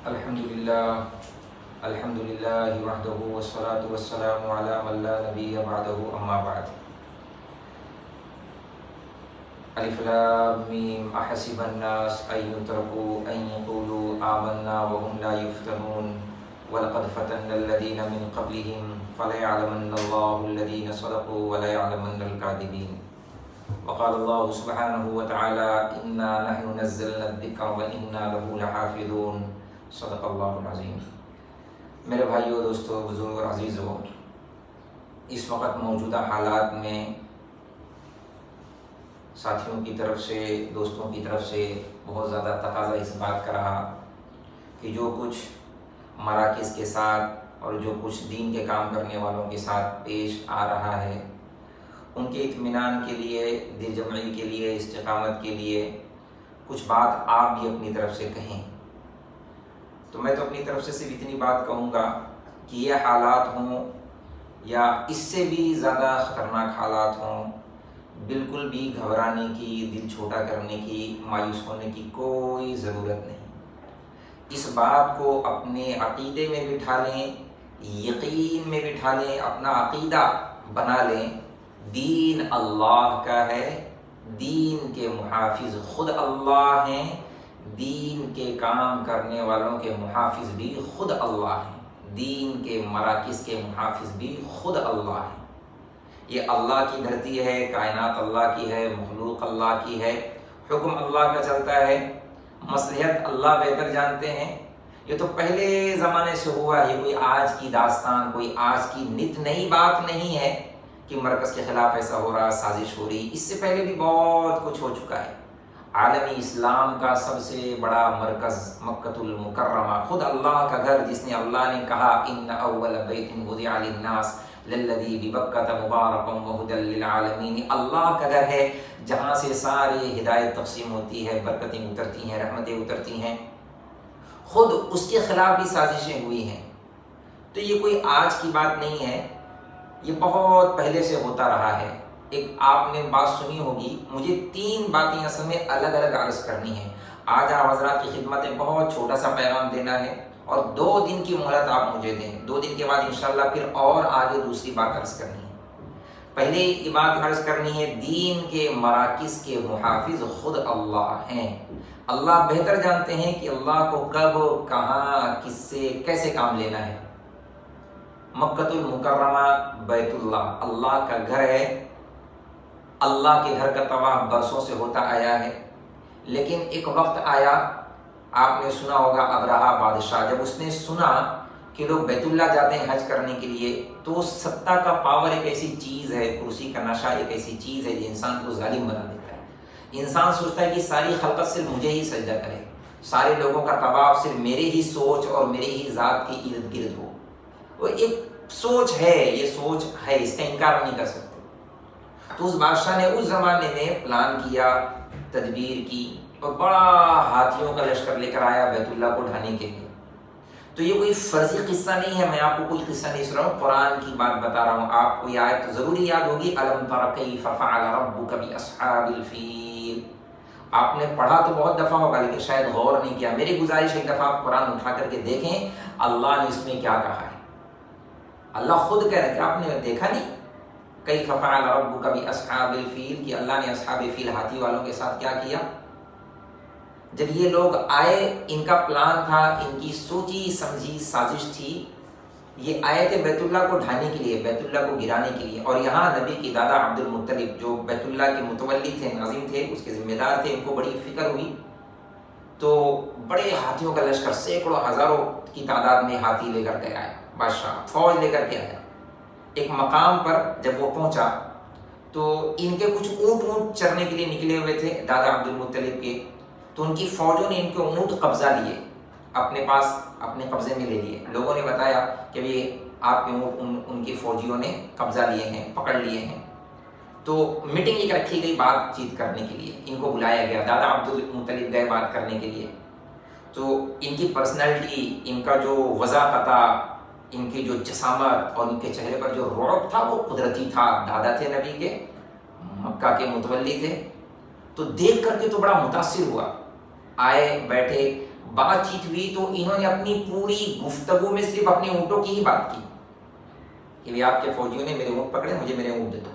الحمد للہ وحدہ والصلاة والسلام علی من لا نبی بعدہ اما بعد الف لام میم احسب الناس ان یترکوا ان یقولوا آمنا وهم لا یفتنون ولقد فتنا الذین من قبلهم فلیعلمن اللہ الذین صدقوا ولیعلمن الکاذبین وقال اللہ سبحانہ وتعالی انا نحن نزلنا الذکر وانا له لحافظون صدق اللہ العظیم۔ میرے بھائیو، دوستو، بزرگ اور عزیزو، اس وقت موجودہ حالات میں ساتھیوں کی طرف سے، دوستوں کی طرف سے بہت زیادہ تقاضا اس بات کا رہا کہ جو کچھ مراکز کے ساتھ اور جو کچھ دین کے کام کرنے والوں کے ساتھ پیش آ رہا ہے، ان کے اطمینان کے لیے، دل جمعی کے لیے، استقامت کے لیے کچھ بات آپ بھی اپنی طرف سے کہیں۔ تو میں تو اپنی طرف سے صرف اتنی بات کہوں گا کہ یہ حالات ہوں یا اس سے بھی زیادہ خطرناک حالات ہوں، بالکل بھی گھبرانے کی، دل چھوٹا کرنے کی، مایوس ہونے کی کوئی ضرورت نہیں۔ اس بات کو اپنے عقیدے میں بٹھا لیں، یقین میں بٹھا لیں، اپنا عقیدہ بنا لیں۔ دین اللہ کا ہے، دین کے محافظ خود اللہ ہیں، دین کے کام کرنے والوں کے محافظ بھی خود اللہ ہیں، دین کے مراکز کے محافظ بھی خود اللہ ہیں۔ یہ اللہ کی دھرتی ہے، کائنات اللہ کی ہے، مخلوق اللہ کی ہے، حکم اللہ کا چلتا ہے، مصلحت اللہ بہتر جانتے ہیں۔ یہ تو پہلے زمانے سے ہوا، یہ کوئی آج کی داستان، کوئی آج کی نت نئی بات نہیں ہے کہ مرکز کے خلاف ایسا ہو رہا، سازش ہو رہی۔ اس سے پہلے بھی بہت کچھ ہو چکا ہے۔ عالمی اسلام کا سب سے بڑا مرکز مکۃ المکرمہ، خود اللہ کا گھر، جس نے اللہ نے کہا ان اول بیت وضع للناس للذی ببکۃ مبارکا وہدی للعالمین، اللہ کا گھر ہے جہاں سے ساری ہدایت تقسیم ہوتی ہے، برکتیں اترتی ہیں، رحمتیں اترتی ہیں۔ خود اس کے خلاف بھی سازشیں ہوئی ہیں۔ تو یہ کوئی آج کی بات نہیں ہے، یہ بہت پہلے سے ہوتا رہا ہے۔ ایک آپ نے بات سنی ہوگی، مجھے 3 باتیں اصل میں الگ الگ عرض کرنی ہیں۔ آج آپ حضرات کی خدمت میں بہت چھوٹا سا پیغام دینا ہے اور 2 دن کی مہلت آپ مجھے دیں۔ 2 دن کے بعد انشاءاللہ پھر اور آگے دوسری بات عرض کرنی ہے۔ پہلے یہ بات عرض کرنی ہے، دین کے مراکز کے محافظ خود اللہ ہیں۔ اللہ بہتر جانتے ہیں کہ اللہ کو کب، کہاں، کس سے، کیسے کام لینا ہے۔ مکۃ المکرمہ بیت اللہ، اللہ کا گھر ہے۔ اللہ کے گھر کا طواف برسوں سے ہوتا آیا ہے، لیکن ایک وقت آیا، آپ نے سنا ہوگا، ابرہہ بادشاہ، جب اس نے سنا کہ لوگ بیت اللہ جاتے ہیں حج کرنے کے لیے، تو سطح کا پاور ایک ایسی چیز ہے، کرسی کا نشہ ایک ایسی چیز ہے جو انسان کو ظالم بنا دیتا ہے۔ انسان سوچتا ہے کہ ساری خلقت صرف مجھے ہی سجدہ کرے، سارے لوگوں کا طواف صرف میرے ہی سوچ اور میرے ہی ذات کے ارد گرد ہو۔ وہ ایک سوچ ہے، یہ سوچ ہے، اس کا انکار نہیں کر سکتے۔ تو اس بادشاہ نے اس زمانے میں پلان کیا، تدبیر کی، اور بڑا ہاتھیوں کا لشکر لے کر آیا بیت اللہ کو ڈھانے کے لیے۔ تو یہ کوئی فرضی قصہ نہیں ہے، میں آپ کو کوئی قصہ نہیں سنا رہا ہوں، قرآن کی بات بتا رہا ہوں۔ آپ کو یہ آیت تو ضروری یاد ہوگی، الم تر کیف فعل ربک باصحاب الفیل۔ آپ نے پڑھا تو بہت دفعہ ہوگا، لیکن شاید غور نہیں کیا۔ میری گزارش ایک دفعہ آپ قرآن اٹھا کر کے دیکھیں اللہ نے اس میں کیا کہا ہے۔ اللہ خود کہہ رہے کہ آپ نے دیکھا نہیں کیف فعل ربک باصحاب الفیل، کہ اللہ نے اصحاب فیل، ہاتھی والوں کے ساتھ کیا کیا۔ جب یہ لوگ آئے، ان کا پلان تھا، ان کی سوچی سمجھی سازش تھی، یہ آئے تھے بیت اللہ کو ڈھانے کے لیے، بیت اللہ کو گرانے کے لیے۔ اور یہاں نبی کی دادا عبد المطلب، جو بیت اللہ کے متولی تھے، ناظم تھے، اس کے ذمہ دار تھے، ان کو بڑی فکر ہوئی، تو بڑے ہاتھیوں کا لشکر، سینکڑوں ہزاروں کی تعداد میں ہاتھی لے کر کے آیا، بادشاہ فوج لے کر کے آیا۔ ایک مقام پر جب وہ پہنچا تو ان کے کچھ اونٹ چرنے کے لیے نکلے ہوئے تھے دادا عبد المطلب کے، تو ان کی فوجوں نے ان کے اونٹ قبضہ لیے، اپنے پاس اپنے قبضے میں لے لیے۔ لوگوں نے بتایا کہ یہ آپ کے اونٹ ان کی فوجیوں نے قبضہ لیے ہیں، پکڑ لیے ہیں۔ تو میٹنگ ایک رکھی گئی بات چیت کرنے کے لیے، ان کو بلایا گیا، دادا عبد المطلب گئے بات کرنے کے لیے۔ تو ان کی پرسنالٹی، ان کا جو وضاحت، ان کی جو جسامت اور ان کے چہرے پر جو رعب تھا وہ قدرتی تھا۔ دادا تھے نبی کے، مکہ کے متولی تھے، تو دیکھ کر کے تو بڑا متاثر ہوا۔ آئے، بیٹھے، بات چیت ہوئی تو انہوں نے اپنی پوری گفتگو میں صرف اپنے اونٹوں کی ہی بات کی کہ بھی آپ کے فوجیوں نے میرے اونٹ پکڑے، مجھے میرے اونٹ دے دو۔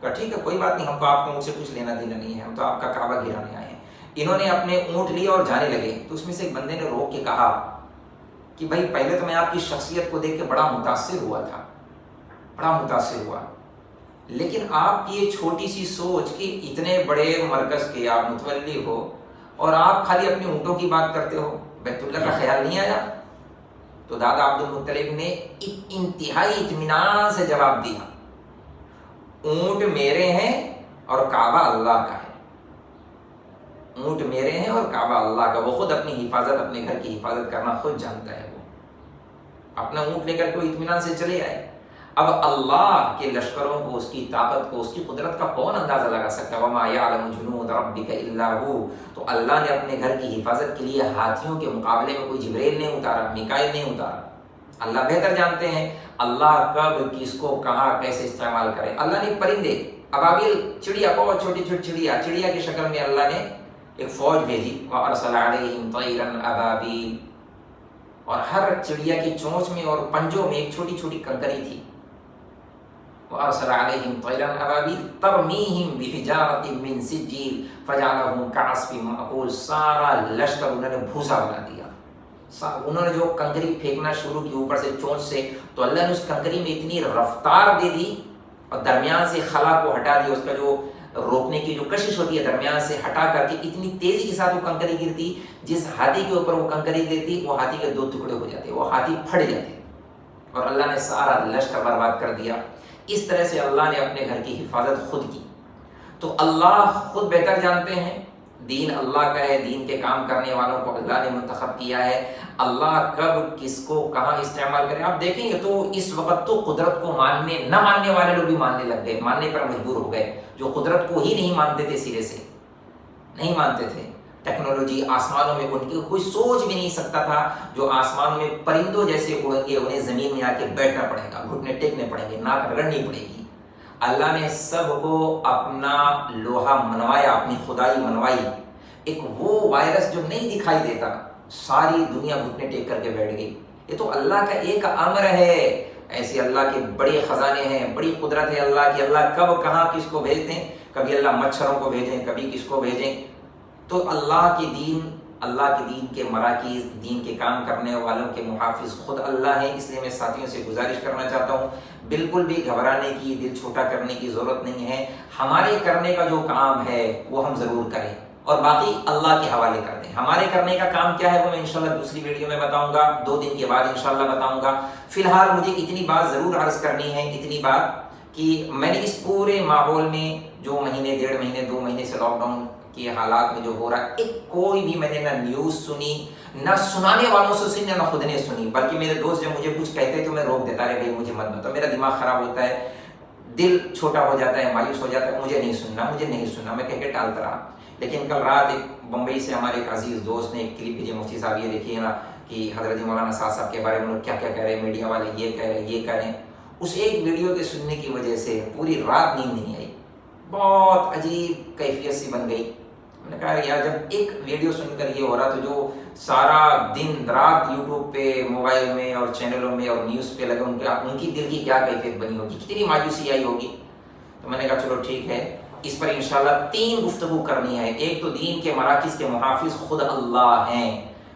کہا ٹھیک ہے کوئی بات نہیں، ہم کو آپ کے اونٹ سے کچھ لینا دینا نہیں ہے، ہم تو آپ کا کعبہ گرانے آئے ہیں۔ انہوں نے اپنے اونٹ لیے اور جانے لگے تو اس میں سے ایک بندے نے روک کے کہا کہ بھائی پہلے تو میں آپ کی شخصیت کو دیکھ کے بڑا متاثر ہوا تھا، بڑا متاثر ہوا، لیکن آپ کی یہ چھوٹی سی سوچ کہ اتنے بڑے مرکز کے آپ متولی ہو اور آپ خالی اپنے اونٹوں کی بات کرتے ہو، بیت اللہ کا خیال نہیں آیا؟ تو دادا عبد المطلب نے انتہائی اطمینان سے جواب دیا، اونٹ میرے ہیں اور کعبہ اللہ کا ہے، اونٹ میرے ہیں اور کعبہ اللہ کا، وہ خود اپنی حفاظت، اپنے گھر کی حفاظت کرنا خود جانتا ہے، وہ اپنا اونٹ لے کر کوئی اطمینان سے چلے آئے۔ اب اللہ کے لشکروں کو، اس کی طاقت کو، اس کی قدرت کا کون اندازہ لگا سکتا ہے؟ وَمَا يَعْلَمُ جُنُودَ رَبِّكَ إِلَّا هُوَ۔ تو اللہ نے اپنے گھر کی حفاظت کے لیے ہاتھیوں کے مقابلے میں کوئی جبریل نہیں اتارا، میکائیل نہیں اتارا، اللہ بہتر جانتے ہیں اللہ کب کس کو کہاں کیسے استعمال کرے۔ اللہ نے پرندے، ابابیل، چڑیا، بہت چھوٹی چھوٹی چڑیا کی شکل میں اللہ نے ایک فوج بھیجی، وَأَرْسَلَ عَلَيْهِمْ طَيْرًا أَبَابِيلَ، اور ہر چڑیا کی چونچ میں اور پنجوں میں ایک چھوٹی چھوٹی کنکری تھی۔ وَأَرْسَلَ عَلَيْهِمْ طَيْرًا أَبَابِيلَ تَرْمِيهِمْ بِحِجَارَةٍ مِّن سِجِّيلٍ فَجَعَلَهُمْ كَعَصْفٍ مَّأْكُولٍ، سارا لشکر انہوں نے بھوسا بنا دیا۔ انہوں نے جو کنکری پھینکنا شروع کی اوپر سے چونچ سے، تو اللہ نے اس کنکری میں اتنی رفتار دے دی اور درمیان سے خلا کو ہٹا دیا، اس کا جو روکنے کی جو کشش ہوتی ہے درمیان سے ہٹا کر کے اتنی تیزی کے ساتھ وہ کنکری گرتی، جس ہاتھی کے اوپر وہ کنکری گرتی وہ ہاتھی کے دو ٹکڑے ہو جاتے، وہ ہاتھی پھٹ جاتے، اور اللہ نے سارا لشکر برباد کر دیا۔ اس طرح سے اللہ نے اپنے گھر کی حفاظت خود کی۔ تو اللہ خود بہتر جانتے ہیں، دین اللہ کا ہے، دین کے کام کرنے والوں کو اللہ نے منتخب کیا ہے، اللہ کب کس کو کہاں استعمال کرے۔ آپ دیکھیں گے تو اس وقت تو قدرت کو ماننے نہ ماننے والے لوگ بھی ماننے لگ گئے، ماننے پر مجبور ہو گئے، جو قدرت کو ہی نہیں مانتے تھے، سرے سے نہیں مانتے تھے۔ ٹیکنالوجی آسمانوں میں، ان کی کوئی سوچ بھی نہیں سکتا تھا جو آسمان میں پرندوں جیسے اڑیں گے، انہیں زمین میں آ کے بیٹھنا پڑے گا، گھٹنے ٹیکنے پڑیں گے، ناک رگڑنی پڑے گی۔ اللہ نے سب کو اپنا لوہا منوایا، اپنی خدائی منوائی۔ ایک وہ وائرس جو نہیں دکھائی دیتا، ساری دنیا گھٹنے ٹیک کر کے بیٹھ گئی۔ یہ تو اللہ کا ایک امر ہے، ایسے اللہ کے بڑے خزانے ہیں، بڑی قدرت ہے اللہ کی، اللہ کب کہاں کس کو بھیجتے ہیں، کبھی اللہ مچھروں کو بھیجیں، کبھی کس کو بھیجیں۔ تو اللہ کے دین، اللہ کے دین کے مراکز، دین کے کام کرنے والوں کے محافظ خود اللہ ہیں۔ اس لیے میں ساتھیوں سے گزارش کرنا چاہتا ہوں، بالکل بھی گھبرانے کی، دل چھوٹا کرنے کی ضرورت نہیں ہے۔ ہمارے کرنے کا جو کام ہے وہ ہم ضرور کریں اور باقی اللہ کے حوالے کر دیں۔ ہمارے کرنے کا کام کیا ہے وہ میں انشاءاللہ دوسری ویڈیو میں بتاؤں گا، 2 دن کے بعد انشاءاللہ بتاؤں گا۔ فی الحال مجھے اتنی بات ضرور عرض کرنی ہے، اتنی بات کہ میں نے اس پورے ماحول میں جو مہینے، 1.5 مہینے، 2 مہینے سے لاک ڈاؤن کے حالات میں جو ہو رہا ہے، کوئی بھی میں نے نہ نیوز سنی، نہ سنانے والوں سے سنی، نہ خود نے سنی، بلکہ میرے دوست جب مجھے کچھ کہتے تو میں روک دیتا ہے، بھائی مجھے مت بتاؤ، میرا دماغ خراب ہوتا ہے، دل چھوٹا ہو جاتا ہے، مایوس ہو جاتا ہے، مجھے نہیں سننا، مجھے نہیں سننا، میں کہہ کے ٹالتا رہا۔ لیکن کل رات ایک بمبئی سے ہمارے ایک عزیز دوست نے ایک کلپ بھیجی، مفتی صاحب یہ دیکھیے نا کہ حضرت مولانا سعد صاحب کے بارے میں لوگ کیا کیا کہہ رہے ہیں، میڈیا والے یہ کہہ رہے ہیں، یہ کہہ رہے ہیں۔ اس ایک ویڈیو کے سننے کی وجہ سے پوری رات نیند نہیں آئی، بہت عجیب کیفیت سی بن گئی۔ میں نے کہا یار جب ایک ویڈیو سن کر یہ ہو رہا تو جو سارا دن رات یوٹیوب پہ، موبائل میں اور چینلوں میں اور نیوز پہ لگے، ان کی دل کی کیا کیفیت بنی ہوگی، کتنی مایوسی آئی ہوگی۔ تو میں نے کہا چلو ٹھیک ہے، اس پر انشاءاللہ 3 گفتگو کرنی ہے۔ ایک تو دین کے مراکز کے محافظ خود اللہ ہیں،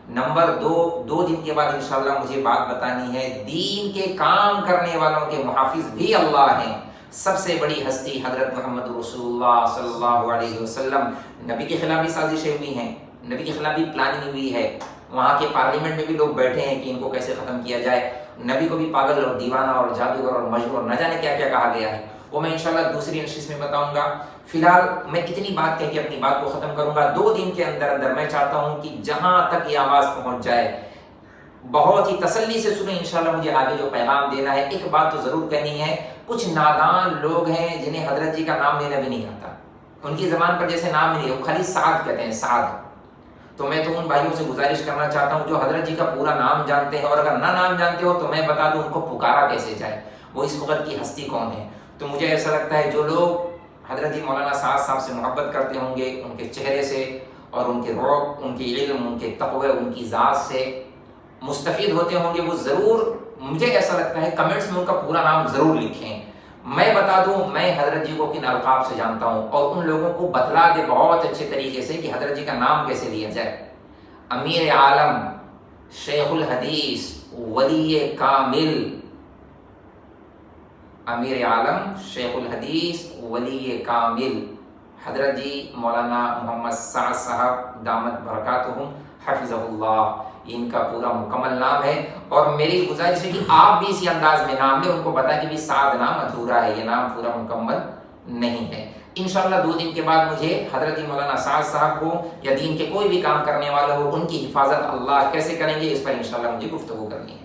نمبر 2 دن کے بعد انشاءاللہ مجھے بات بتانی ہے دین کے کام کرنے والوں کے محافظ بھی اللہ ہیں۔ سب سے بڑی ہستی حضرت محمد رسول اللہ صلی اللہ علیہ وسلم، نبی کے خلاف بھی سازشیں ہوئی ہیں، نبی کے خلاف بھی پلاننگ ہوئی ہے، وہاں کے پارلیمنٹ میں بھی لوگ بیٹھے ہیں کہ ان کو کیسے ختم کیا جائے، نبی کو بھی پاگل اور دیوانہ اور جادوگر اور مجنون اور نہ جانے کیا کیا کہا گیا ہے، وہ میں انشاءاللہ دوسری نشست میں بتاؤں گا۔ فی الحال میں اتنی بات کہہ کے اپنی بات کو ختم کروں گا۔ 2 دن کے اندر میں چاہتا ہوں کہ جہاں تک یہ آواز پہنچ جائے بہت ہی تسلی سے سنیں، انشاءاللہ مجھے آگے جو پیغام دینا ہے۔ ایک بات تو ضرور کہنی ہے، کچھ نادان لوگ ہیں جنہیں حضرت جی کا نام لینا بھی نہیں آتا، ان کی زبان پر جیسے نام نہیں ہے، وہ خالی سعد کہتے ہیں، سعد۔ تو میں تو ان بھائیوں سے گزارش کرنا چاہتا ہوں جو حضرت جی کا پورا نام جانتے ہیں، اور اگر نہ نام جانتے ہو تو میں بتا دوں ان کو پکارا کیسے جائے، وہ اس وقت کی ہستی کون ہے۔ تو مجھے ایسا لگتا ہے جو لوگ حضرت جی مولانا سعد صاحب سے محبت کرتے ہوں گے، ان کے چہرے سے اور ان کے رعب، ان کے علم، ان کے تقوی، ان کی ذات سے مستفید ہوتے ہوں گے، وہ ضرور، مجھے ایسا لگتا ہے کمنٹس میں ان کا پورا نام ضرور لکھیں۔ میں بتا دوں میں حضرت جی کو کن القاب سے جانتا ہوں، اور ان لوگوں کو بتلا دے بہت اچھے طریقے سے کہ حضرت جی کا نام کیسے لیا جائے۔ امیر عالم، شیخ الحدیث، ولی کامل، امیر عالم، شیخ الحدیث، ولی کامل حضرت جی مولانا محمد سعد صاحب دامت برکاتہم حفظہ اللہ، ان کا پورا مکمل نام ہے۔ اور میری گزارش ہے کہ آپ بھی اسی انداز میں نام لیں، ان کو بتائیں کہ بھی سعد نام ادھورا ہے، یہ نام پورا مکمل نہیں ہے۔ انشاءاللہ 2 دن کے بعد مجھے حضرت مولانا سعد صاحب کو یا دین کے کوئی بھی کام کرنے والا ہو، ان کی حفاظت اللہ کیسے کریں گے اس پر انشاءاللہ مجھے گفتگو کرنی ہے۔